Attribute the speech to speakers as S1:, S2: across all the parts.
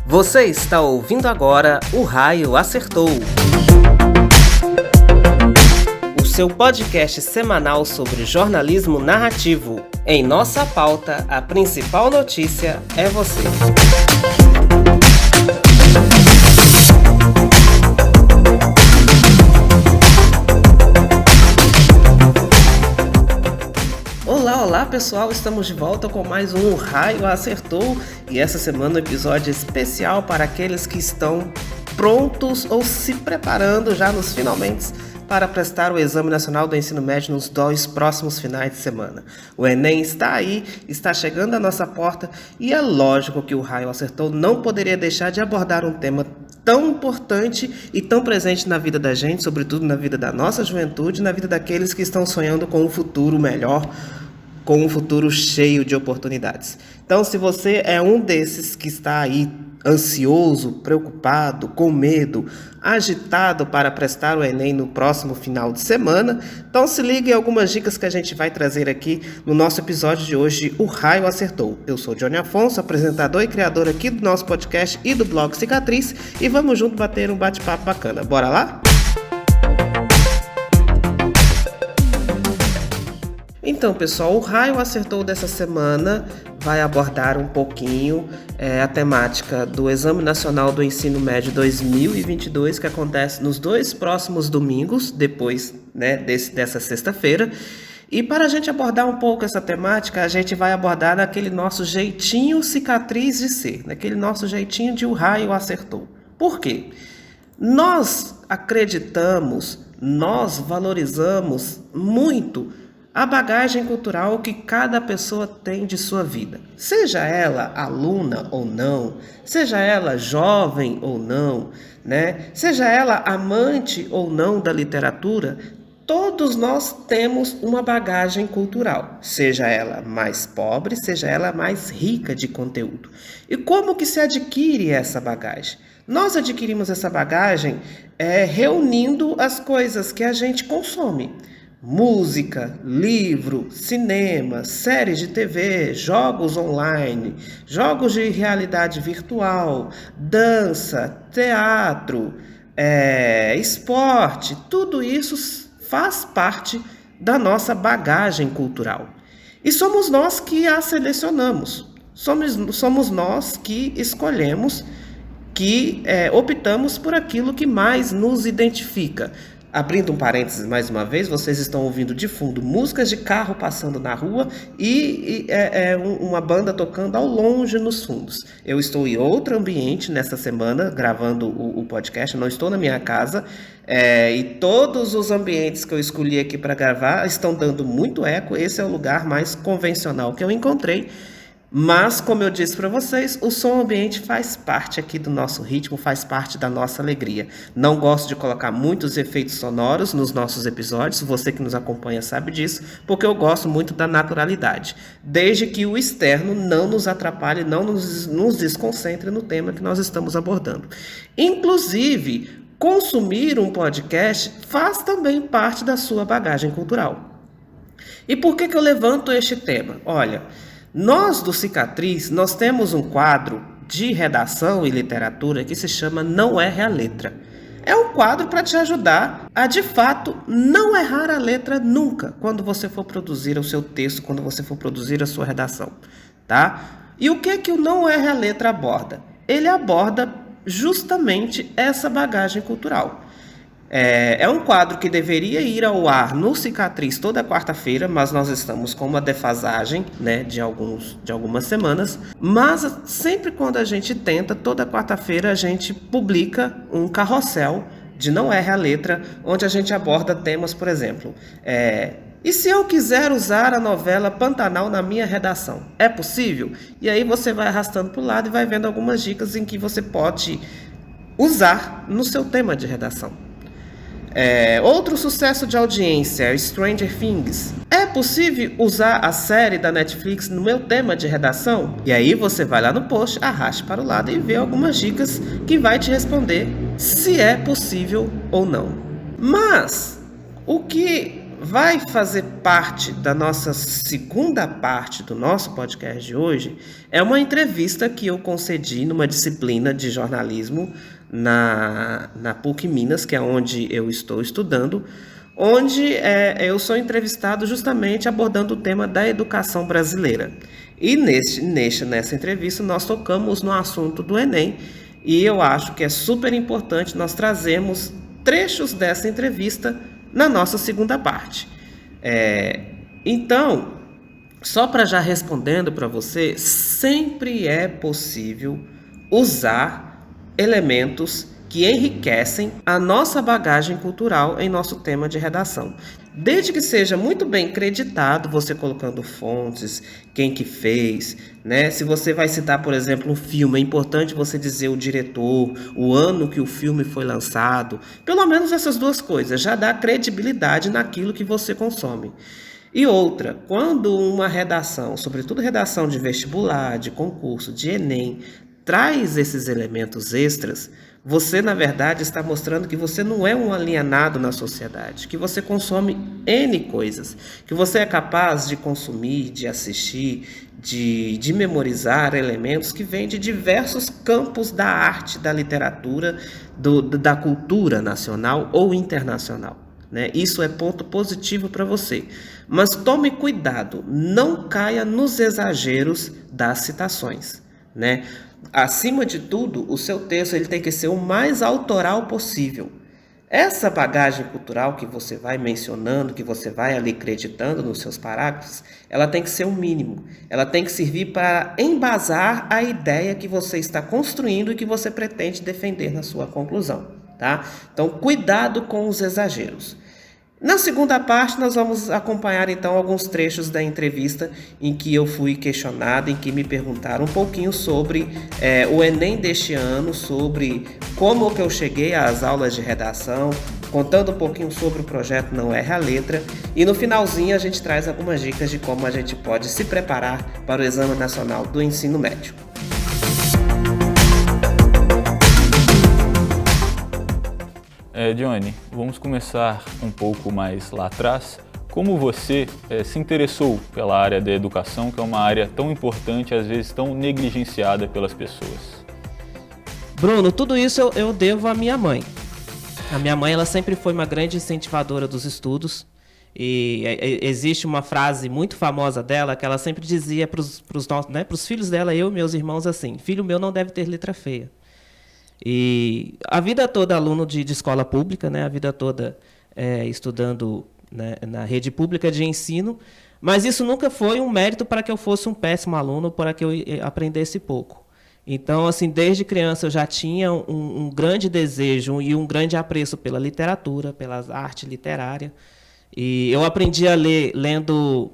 S1: Você está ouvindo agora O Raio Acertou, o seu podcast semanal sobre jornalismo narrativo. Em nossa pauta, a principal notícia é você. Olá pessoal, estamos de volta com mais um Raio Acertou e essa semana um episódio especial para aqueles que estão prontos ou se preparando já nos finalmente para prestar o Exame Nacional do Ensino Médio nos 2 próximos finais de semana. O Enem está aí, está chegando à nossa porta e é lógico que o Raio Acertou não poderia deixar de abordar um tema tão importante e tão presente na vida da gente, sobretudo na vida da nossa juventude, na vida daqueles que estão sonhando com um futuro melhor, com um futuro cheio de oportunidades. Então, se você é um desses que está aí ansioso, preocupado, com medo, agitado para prestar o Enem no próximo final de semana, então se ligue em algumas dicas que a gente vai trazer aqui no nosso episódio de hoje, O Raio Acertou. Eu sou Johnny Afonso, apresentador e criador aqui do nosso podcast e do blog Cicatriz, e vamos junto bater um bate-papo bacana. Bora lá? Então, pessoal, o Raio Acertou dessa semana vai abordar um pouquinho a temática do Exame Nacional do Ensino Médio 2022, que acontece nos 2 próximos domingos, depois dessa sexta-feira. E para a gente abordar um pouco essa temática, a gente vai abordar naquele nosso jeitinho cicatriz de ser, naquele nosso jeitinho de o Raio Acertou. Por quê? Nós acreditamos, nós valorizamos muito a bagagem cultural que cada pessoa tem de sua vida. Seja ela aluna ou não, seja ela jovem ou não, seja ela amante ou não da literatura, todos nós temos uma bagagem cultural, seja ela mais pobre, seja ela mais rica de conteúdo. E como que se adquire essa bagagem? Nós adquirimos essa bagagem reunindo as coisas que a gente consome. Música, livro, cinema, séries de TV, jogos online, jogos de realidade virtual, dança, teatro, esporte, tudo isso faz parte da nossa bagagem cultural. E somos nós que a selecionamos, somos nós que escolhemos, que optamos por aquilo que mais nos identifica. Abrindo um parênteses mais uma vez, vocês estão ouvindo de fundo músicas de carro passando na rua e uma banda tocando ao longe nos fundos. Eu estou em outro ambiente nesta semana gravando o podcast, não estou na minha casa, e todos os ambientes que eu escolhi aqui para gravar estão dando muito eco. Esse é o lugar mais convencional que eu encontrei. Mas, como eu disse para vocês, o som ambiente faz parte aqui do nosso ritmo, faz parte da nossa alegria. Não gosto de colocar muitos efeitos sonoros nos nossos episódios, você que nos acompanha sabe disso, porque eu gosto muito da naturalidade, desde que o externo não nos atrapalhe, não nos desconcentre no tema que nós estamos abordando. Inclusive, consumir um podcast faz também parte da sua bagagem cultural. E por que eu levanto este tema? Olha, nós do Cicatriz, nós temos um quadro de redação e literatura que se chama Não Erre a Letra. É um quadro para te ajudar a, de fato, não errar a letra nunca quando você for produzir o seu texto, quando você for produzir a sua redação, tá? E o que o Não Erre a Letra aborda? Ele aborda justamente essa bagagem cultural. É um quadro que deveria ir ao ar no Cicatriz toda quarta-feira, mas nós estamos com uma defasagem, de algumas semanas. Mas sempre quando a gente tenta, toda quarta-feira a gente publica um carrossel de Não Erre a Letra, onde a gente aborda temas, por exemplo, e se eu quiser usar a novela Pantanal na minha redação? É possível? E aí você vai arrastando para o lado e vai vendo algumas dicas em que você pode usar no seu tema de redação. Outro sucesso de audiência, Stranger Things. É possível usar a série da Netflix no meu tema de redação? E aí você vai lá no post, arraste para o lado e vê algumas dicas que vai te responder se é possível ou não. Mas o que vai fazer parte da nossa segunda parte do nosso podcast de hoje é uma entrevista que eu concedi numa disciplina de jornalismo na PUC Minas, que é onde eu estou estudando, onde eu sou entrevistado justamente abordando o tema da educação brasileira. E nessa entrevista nós tocamos no assunto do Enem, e eu acho que é super importante nós trazermos trechos dessa entrevista na nossa segunda parte. Então, só para já respondendo para você, sempre é possível usar elementos que enriquecem a nossa bagagem cultural em nosso tema de redação. Desde que seja muito bem creditado, você colocando fontes, quem que fez, né? Se você vai citar, por exemplo, um filme, é importante você dizer o diretor, o ano que o filme foi lançado. Pelo menos essas duas coisas já dá credibilidade naquilo que você consome. E outra, quando uma redação, sobretudo redação de vestibular, de concurso, de Enem, traz esses elementos extras, você, na verdade, está mostrando que você não é um alienado na sociedade, que você consome N coisas, que você é capaz de consumir, de assistir, de memorizar elementos que vêm de diversos campos da arte, da literatura, da cultura nacional ou internacional. Né? Isso é ponto positivo para você. Mas tome cuidado, não caia nos exageros das citações. Né? Acima de tudo, o seu texto ele tem que ser o mais autoral possível. Essa bagagem cultural que você vai mencionando, que você vai ali acreditando nos seus parágrafos, ela tem que ser o mínimo. Ela tem que servir para embasar a ideia que você está construindo e que você pretende defender na sua conclusão. Tá? Então, cuidado com os exageros. Na segunda parte, nós vamos acompanhar então alguns trechos da entrevista em que eu fui questionado, em que me perguntaram um pouquinho sobre o Enem deste ano, sobre como que eu cheguei às aulas de redação, contando um pouquinho sobre o projeto Não Erre a Letra, e no finalzinho a gente traz algumas dicas de como a gente pode se preparar para o Exame Nacional do Ensino Médio.
S2: Johnny, vamos começar um pouco mais lá atrás. Como você se interessou pela área da educação, que é uma área tão importante, às vezes tão negligenciada pelas pessoas?
S1: Bruno, tudo isso eu devo à minha mãe. A minha mãe ela sempre foi uma grande incentivadora dos estudos. E existe uma frase muito famosa dela que ela sempre dizia para os filhos dela, eu e meus irmãos, assim: filho meu não deve ter letra feia. E a vida toda aluno de escola pública, né? A vida toda estudando, né, na rede pública de ensino, mas isso nunca foi um mérito para que eu fosse um péssimo aluno, para que eu aprendesse pouco. Então, assim, desde criança eu já tinha um grande desejo e um grande apreço pela literatura, pela arte literária. E eu aprendi a ler lendo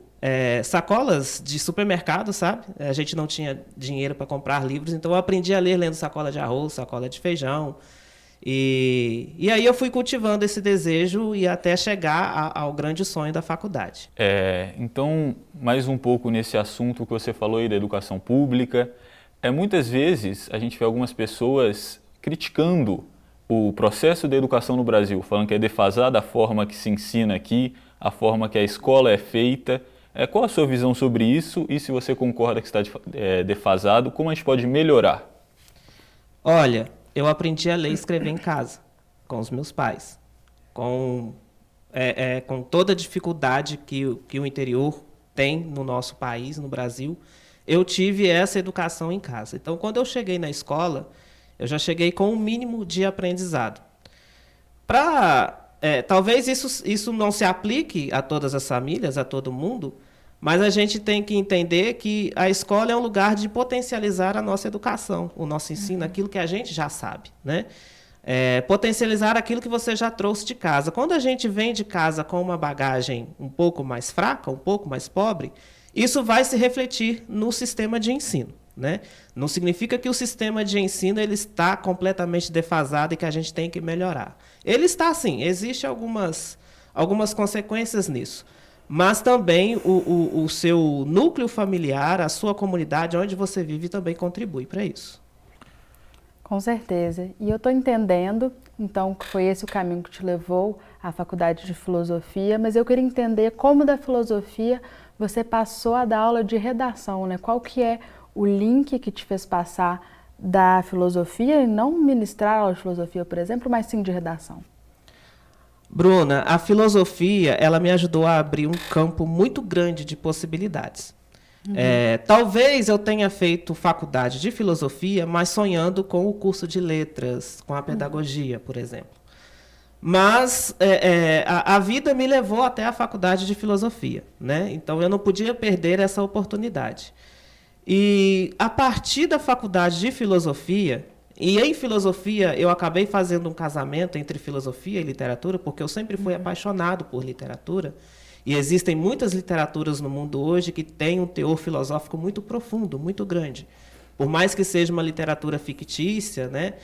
S1: sacolas de supermercado, sabe? A gente não tinha dinheiro para comprar livros, então eu aprendi a ler lendo sacola de arroz, sacola de feijão. E aí eu fui cultivando esse desejo e até chegar ao grande sonho da faculdade.
S2: Então, mais um pouco nesse assunto que você falou aí da educação pública. Muitas vezes a gente vê algumas pessoas criticando o processo de educação no Brasil, falando que é defasada a forma que se ensina aqui, a forma que a escola é feita. Qual a sua visão sobre isso e se você concorda que está defasado, como a gente pode melhorar?
S1: Olha, eu aprendi a ler e escrever em casa, com os meus pais, com toda a dificuldade que o interior tem no nosso país, no Brasil. Eu tive essa educação em casa. Então, quando eu cheguei na escola, eu já cheguei com um mínimo de aprendizado. Talvez isso não se aplique a todas as famílias, a todo mundo, mas a gente tem que entender que a escola é um lugar de potencializar a nossa educação, o nosso ensino, aquilo que a gente já sabe, né? Potencializar aquilo que você já trouxe de casa. Quando a gente vem de casa com uma bagagem um pouco mais fraca, um pouco mais pobre, isso vai se refletir no sistema de ensino. Né? Não significa que o sistema de ensino ele está completamente defasado e que a gente tem que melhorar. Ele está sim, existem algumas consequências nisso. Mas também o seu núcleo familiar, a sua comunidade, onde você vive, também contribui para isso.
S3: Com certeza. E eu estou entendendo, então, que foi esse o caminho que te levou a faculdade de filosofia, mas eu queria entender como da filosofia você passou a dar aula de redação, né? Qual que é o link que te fez passar da filosofia e não ministrar aula de filosofia, por exemplo, mas sim de redação?
S1: Bruna, a filosofia, ela me ajudou a abrir um campo muito grande de possibilidades. Talvez eu tenha feito faculdade de filosofia, mas sonhando com o curso de letras, com a pedagogia, por exemplo. Mas a vida me levou até a faculdade de filosofia, né? Então eu não podia perder essa oportunidade. E a partir da faculdade de filosofia, e em filosofia eu acabei fazendo um casamento entre filosofia e literatura, porque eu sempre fui apaixonado por literatura. E existem muitas literaturas no mundo hoje que têm um teor filosófico muito profundo, muito grande. Por mais que seja uma literatura fictícia, né?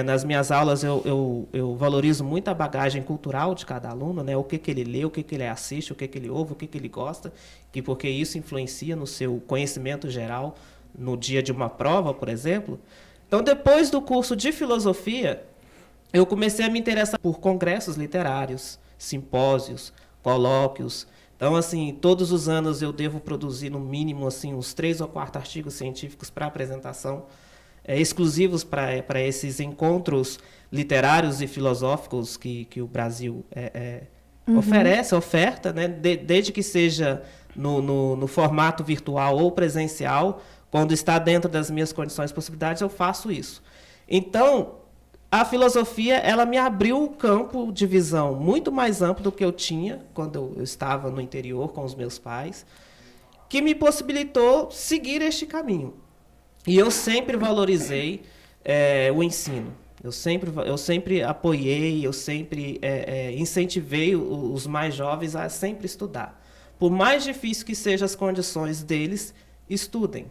S1: Nas minhas aulas eu valorizo muito a bagagem cultural de cada aluno, né? O que ele lê, o que ele assiste, o que ele ouve, o que ele gosta, porque isso influencia no seu conhecimento geral no dia de uma prova, por exemplo. Então, depois do curso de filosofia, eu comecei a me interessar por congressos literários, simpósios, colóquios. Então, assim, todos os anos eu devo produzir, no mínimo, assim, uns 3 ou 4 artigos científicos para apresentação, exclusivos para esses encontros literários e filosóficos que o Brasil oferta, né? Desde que seja no formato virtual ou presencial, quando está dentro das minhas condições e possibilidades, eu faço isso. Então, a filosofia, ela me abriu um campo de visão muito mais amplo do que eu tinha quando eu estava no interior com os meus pais, que me possibilitou seguir este caminho. E eu sempre valorizei o ensino. Eu sempre apoiei, eu sempre incentivei os mais jovens a sempre estudar. Por mais difícil que sejam as condições deles, estudem.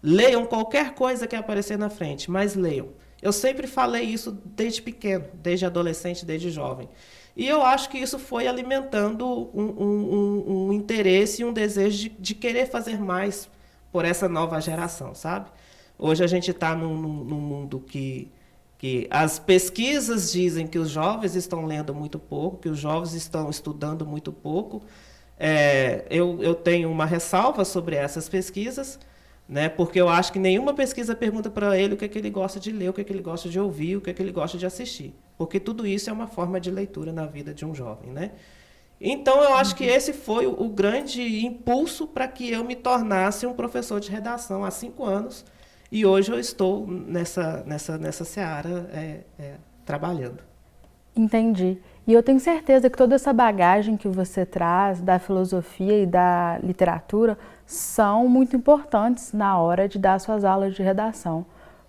S1: Leiam qualquer coisa que aparecer na frente, mas leiam. Eu sempre falei isso desde pequeno, desde adolescente, desde jovem. E eu acho que isso foi alimentando um interesse e um desejo de querer fazer mais por essa nova geração, sabe? Hoje a gente está num mundo que as pesquisas dizem que os jovens estão lendo muito pouco, que os jovens estão estudando muito pouco. Eu tenho uma ressalva sobre essas pesquisas, né? Porque eu acho que nenhuma pesquisa pergunta para ele o que ele gosta de ler, o que ele gosta de ouvir, o que ele gosta de assistir. Porque tudo isso é uma forma de leitura na vida de um jovem, né? Então, eu acho que esse foi o grande impulso para que eu me tornasse um professor de redação há 5 anos. E hoje eu estou nessa seara trabalhando.
S3: Entendi. E eu tenho certeza que toda essa bagagem que você traz da filosofia e da literatura são muito importantes na hora de dar suas aulas de redação,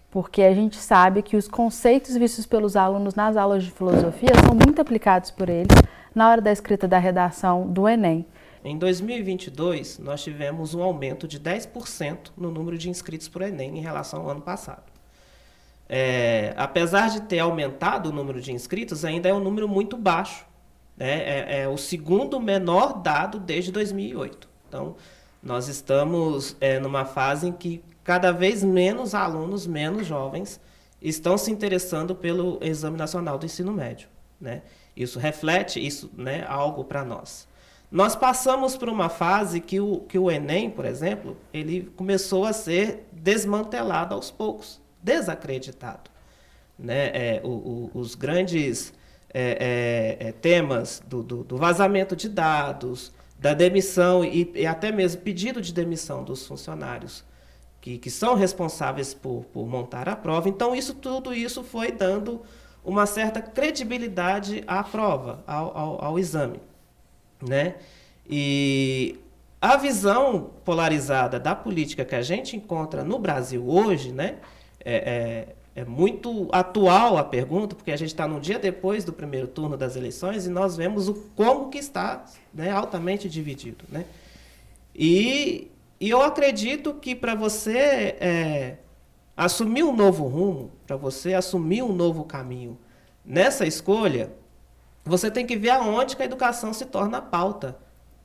S3: porque a gente sabe que os conceitos vistos pelos alunos nas aulas de filosofia são muito aplicados por eles na hora da escrita da redação do Enem.
S1: Em 2022, nós tivemos um aumento de 10% no número de inscritos para o Enem em relação ao ano passado. Apesar de ter aumentado o número de inscritos, ainda é um número muito baixo, né? É o segundo menor dado desde 2008. Então, nós estamos numa fase em que cada vez menos alunos, menos jovens, estão se interessando pelo Exame Nacional do Ensino Médio, né? Isso reflete né, algo para nós. Nós passamos por uma fase que o Enem, por exemplo, ele começou a ser desmantelado aos poucos, desacreditado, né? Os grandes temas do vazamento de dados, da demissão e até mesmo pedido de demissão dos funcionários que são responsáveis por montar a prova. Então, tudo isso foi dando uma certa credibilidade à prova, ao exame, né? E a visão polarizada da política que a gente encontra no Brasil hoje, né, é muito atual a pergunta, porque a gente está no dia depois do primeiro turno das eleições e nós vemos como que está, né, altamente dividido, né? E eu acredito que para você assumir um novo rumo, para você assumir um novo caminho nessa escolha, você tem que ver aonde que a educação se torna pauta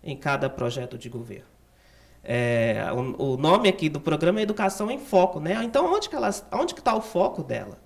S1: em cada projeto de governo. O nome aqui do programa é Educação em Foco, né? Então, onde que está o foco dela?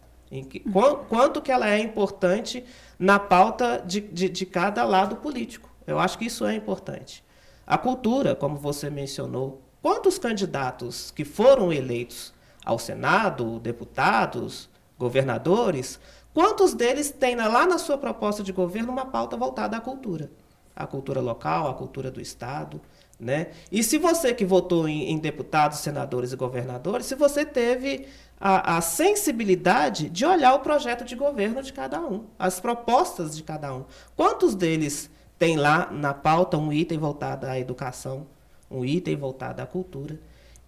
S1: Quanto que ela é importante na pauta de cada lado político. Eu acho que isso é importante. A cultura, como você mencionou, quantos candidatos que foram eleitos ao Senado, deputados, governadores, quantos deles têm lá na sua proposta de governo uma pauta voltada à cultura? A cultura local, a cultura do Estado, né? E se você que votou em deputados, senadores e governadores, se você teve a sensibilidade de olhar o projeto de governo de cada um, as propostas de cada um. Quantos deles têm lá na pauta um item voltado à educação, um item voltado à cultura?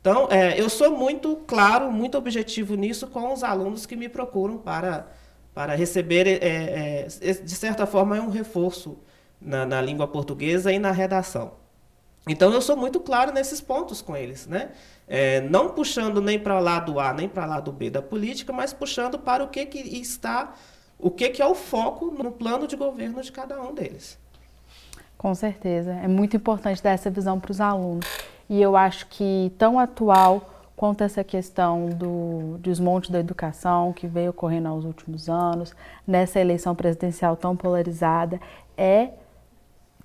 S1: Então, eu sou muito claro, muito objetivo nisso com os alunos que me procuram para receber, de certa forma, um reforço na língua portuguesa e na redação. Então, eu sou muito claro nesses pontos com eles, né? Não puxando nem para o lado A, nem para o lado B da política, mas puxando para o que é o foco no plano de governo de cada um deles.
S3: Com certeza. É muito importante dar essa visão para os alunos. E eu acho que tão atual quanto essa questão do desmonte da educação que veio ocorrendo aos últimos anos, nessa eleição presidencial tão polarizada,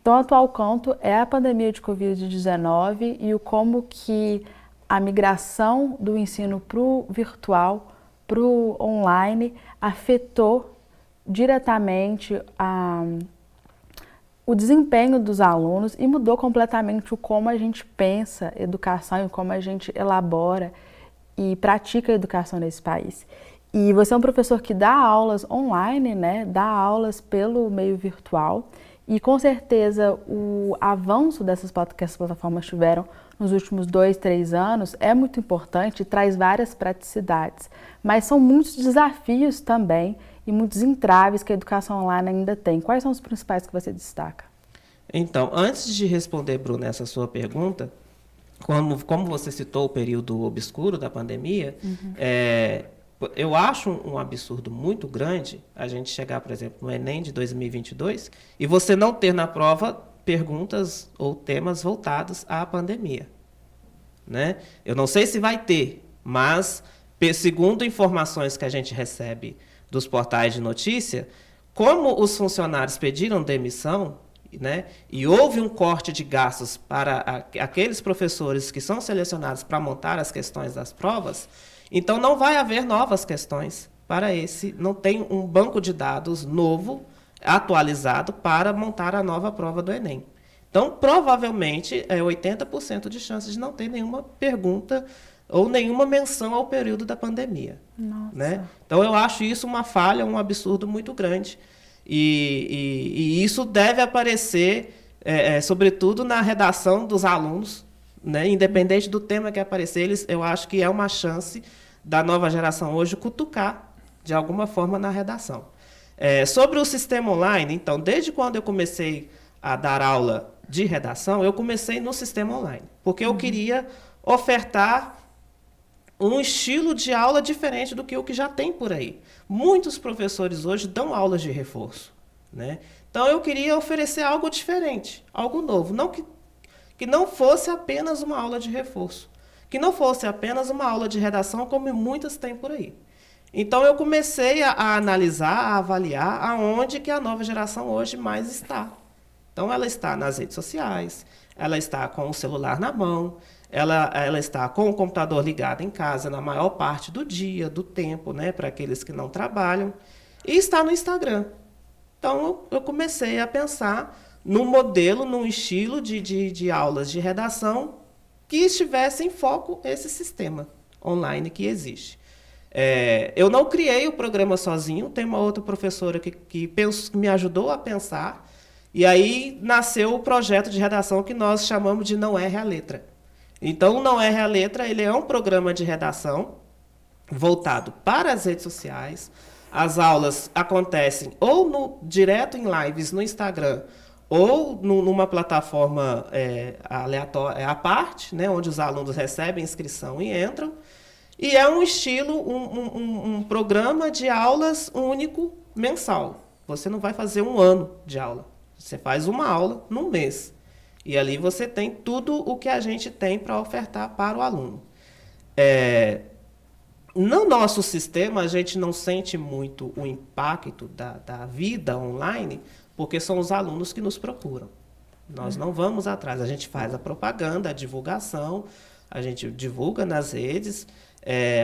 S3: tão atual quanto é a pandemia de Covid-19 e o como que a migração do ensino para o virtual, para o online, afetou diretamente o desempenho dos alunos e mudou completamente o como a gente pensa educação e como a gente elabora e pratica a educação nesse país. E você é um professor que dá aulas online, né? Dá aulas pelo meio virtual. E com certeza o avanço que essas plataformas tiveram nos últimos 2, 3 anos é muito importante e traz várias praticidades. Mas são muitos desafios também e muitos entraves que a educação online ainda tem. Quais são os principais que você destaca?
S1: Então, antes de responder, Bruna, essa sua pergunta, como você citou o período obscuro da pandemia, eu acho um absurdo muito grande a gente chegar, por exemplo, no Enem de 2022 e você não ter na prova perguntas ou temas voltados à pandemia, né? Eu não sei se vai ter, mas segundo informações que a gente recebe dos portais de notícia, como os funcionários pediram demissão, né, e houve um corte de gastos para aqueles professores que são selecionados para montar as questões das provas, então não vai haver novas questões para não tem um banco de dados novo, atualizado, para montar a nova prova do Enem. Então, provavelmente, 80% de chance de não ter nenhuma pergunta ou nenhuma menção ao período da pandemia.
S3: Nossa.
S1: Né? Então, eu acho isso uma falha, um absurdo muito grande. E isso deve aparecer, sobretudo, na redação dos alunos, né? Independente do tema que aparecer, eu acho que é uma chance da nova geração hoje cutucar, de alguma forma, na redação. Sobre o sistema online, então, desde quando eu comecei a dar aula de redação, eu comecei no sistema online, porque eu queria ofertar um estilo de aula diferente do que o que já tem por aí. Muitos professores hoje dão aulas de reforço, né? Então, eu queria oferecer algo diferente, algo novo, não que não fosse apenas uma aula de reforço, que não fosse apenas uma aula de redação, como muitas têm por aí. Então, eu comecei a analisar, a avaliar aonde que a nova geração hoje mais está. Então, ela está nas redes sociais, ela está com o celular na mão, ela está com o computador ligado em casa na maior parte do dia, do tempo, né, para aqueles que não trabalham, e está no Instagram. Então, eu comecei a pensar num modelo, num estilo de aulas de redação que estivesse em foco esse sistema online que existe. Eu não criei o programa sozinho, tem uma outra professora que me ajudou a pensar, e aí nasceu o projeto de redação que nós chamamos de Não Erre a Letra. Então, o Não Erre a Letra, ele é um programa de redação voltado para as redes sociais. As aulas acontecem ou direto em lives no Instagram, ou numa plataforma aleatória à parte, né, onde os alunos recebem inscrição e entram. E é um estilo, um programa de aulas único mensal. Você não vai fazer um ano de aula. Você faz uma aula num mês. E ali você tem tudo o que a gente tem para ofertar para o aluno. No nosso sistema, a gente não sente muito o impacto da vida online, porque são os alunos que nos procuram. Nós não vamos atrás, a gente faz a propaganda, a divulgação, a gente divulga nas redes,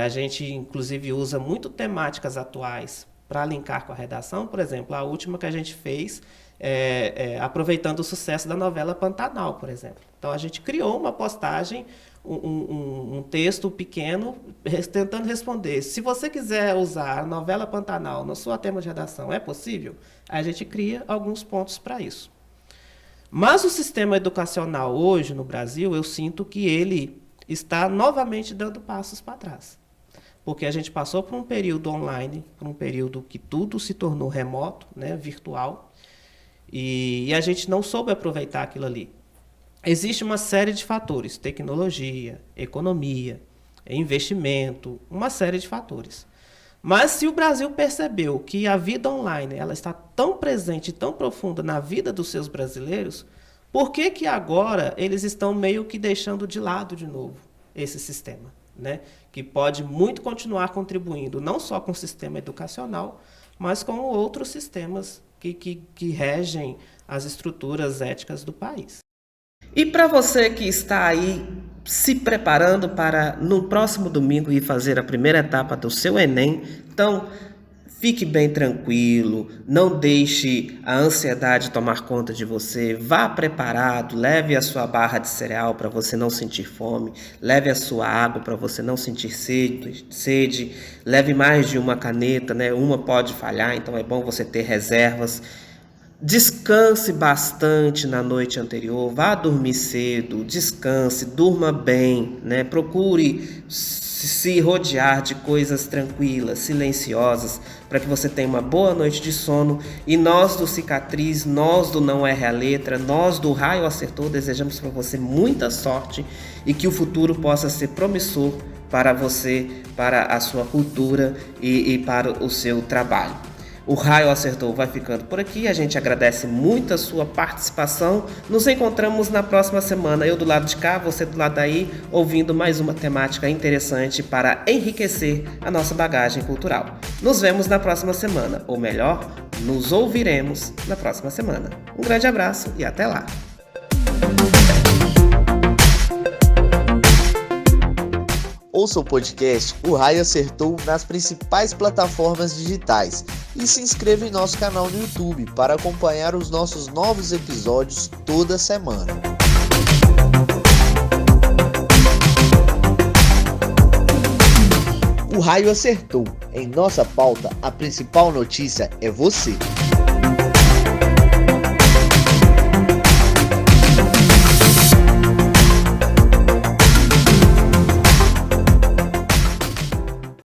S1: a gente inclusive usa muito temáticas atuais para linkar com a redação. Por exemplo, a última que a gente fez, aproveitando o sucesso da novela Pantanal, por exemplo. Então a gente criou uma postagem, um texto pequeno, tentando responder. Se você quiser usar a novela Pantanal no seu tema de redação, é possível? A gente cria alguns pontos para isso. Mas o sistema educacional hoje no Brasil, eu sinto que ele está novamente dando passos para trás. Porque a gente passou por um período online, por um período que tudo se tornou remoto, né, virtual, e a gente não soube aproveitar aquilo ali. Existe uma série de fatores, tecnologia, economia, investimento, uma série de fatores. Mas se o Brasil percebeu que a vida online ela está tão presente, tão profunda na vida dos seus brasileiros, por que que agora eles estão meio que deixando de lado de novo esse sistema, né? Que pode muito continuar contribuindo, não só com o sistema educacional, mas com outros sistemas que regem as estruturas éticas do país.
S4: E para você que está aí se preparando para no próximo domingo ir fazer a primeira etapa do seu Enem, então fique bem tranquilo, não deixe a ansiedade tomar conta de você, vá preparado, leve a sua barra de cereal para você não sentir fome, leve a sua água para você não sentir sede, leve mais de uma caneta, né? Uma pode falhar, então é bom você ter reservas. Descanse bastante na noite anterior, vá dormir cedo, descanse, durma bem, né? Procure se rodear de coisas tranquilas, silenciosas, para que você tenha uma boa noite de sono. E nós do Cicatriz, nós do Não Erre a Letra, nós do Raio Acertou, desejamos para você muita sorte e que o futuro possa ser promissor para você, para a sua cultura e para o seu trabalho. O Raio Acertou vai ficando por aqui, a gente agradece muito a sua participação, nos encontramos na próxima semana, eu do lado de cá, você do lado daí, ouvindo mais uma temática interessante para enriquecer a nossa bagagem cultural. Nos vemos na próxima semana, ou melhor, nos ouviremos na próxima semana. Um grande abraço e até lá!
S5: Ouça o podcast O Raio Acertou nas principais plataformas digitais e se inscreva em nosso canal no YouTube para acompanhar os nossos novos episódios toda semana. O Raio Acertou. Em nossa pauta, a principal notícia é você.